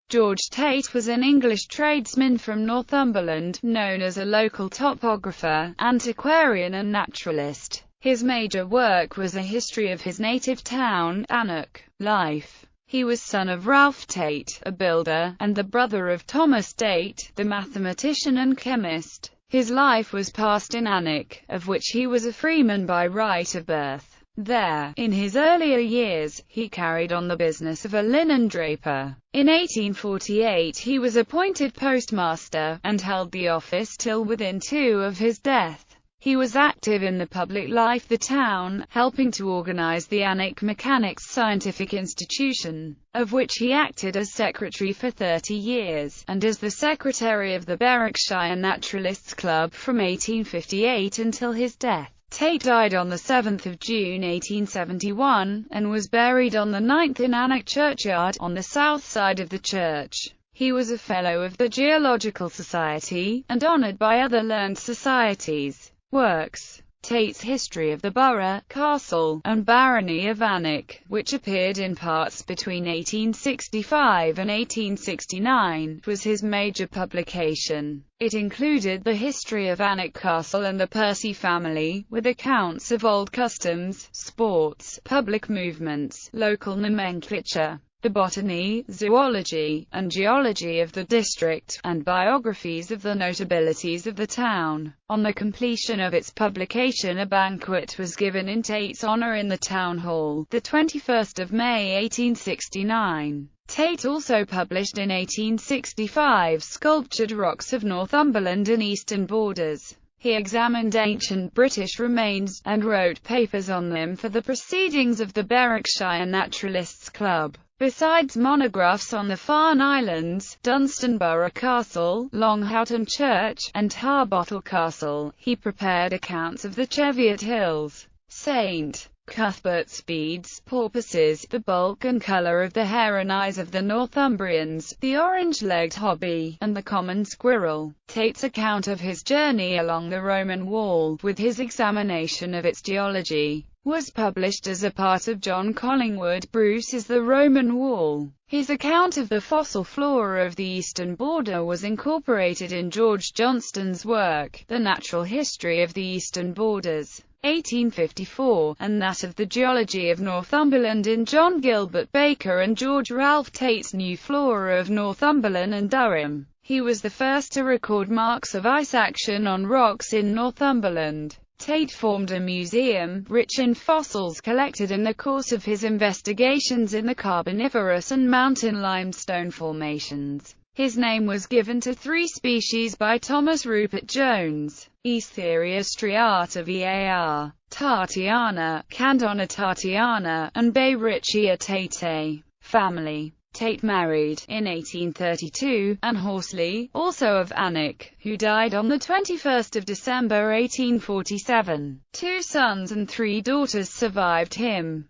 George Tate was an English tradesman from Northumberland, known as a local topographer, antiquarian and naturalist. His major work was a history of his native town, Alnwick. Life. He was son of Ralph Tate, a builder, and the brother of Thomas Tate, the mathematician and chemist. His life was passed in Alnwick, of which he was a freeman by right of birth. There, in his earlier years, he carried on the business of a linen draper. In 1848 he was appointed postmaster, and held the office till within 2 of his death. He was active in the public life of the town, helping to organize the Alnwick Mechanics Scientific Institution, of which he acted as secretary for 30 years, and as the secretary of the Berwickshire Naturalists Club from 1858 until his death. Tate died on 7 June 1871, and was buried on the 9th in Alnwick Churchyard, on the south side of the church. He was a Fellow of the Geological Society, and honoured by other learned societies. Works: Tate's History of the Borough, Castle, and Barony of Alnwick, which appeared in parts between 1865 and 1869, was his major publication. It included the history of Alnwick Castle and the Percy family, with accounts of old customs, sports, public movements, local nomenclature, the botany, zoology, and geology of the district, and biographies of the notabilities of the town. On the completion of its publication, a banquet was given in Tate's honour in the town hall, the 21st of May 1869. Tate also published in 1865 Sculptured Rocks of Northumberland and Eastern Borders. He examined ancient British remains, and wrote papers on them for the Proceedings of the Berwickshire Naturalists Club. Besides monographs on the Farne Islands, Dunstanburgh Castle, Longhoughton Church, and Harbottle Castle, he prepared accounts of the Cheviot Hills, St. Cuthbert's beads, porpoises, the bulk and colour of the hair and eyes of the Northumbrians, the orange-legged hobby, and the common squirrel. Tate's account of his journey along the Roman wall, with his examination of its geology, was published as a part of John Collingwood Bruce's The Roman Wall. His account of the fossil flora of the eastern border was incorporated in George Johnston's work, The Natural History of the Eastern Borders, 1854, and that of the geology of Northumberland in John Gilbert Baker and George Ralph Tate's New Flora of Northumberland and Durham. He was the first to record marks of ice action on rocks in Northumberland. Tate formed a museum, rich in fossils collected in the course of his investigations in the Carboniferous and mountain limestone formations. His name was given to 3 species by Thomas Rupert Jones: Aestheria striata var. Tatiana, Candona tatiana, and Bayrichia Tate. Family. Tate married, in 1832, Anne Horsley, also of Alnwick, who died on 21 December 1847. 2 sons and 3 daughters survived him.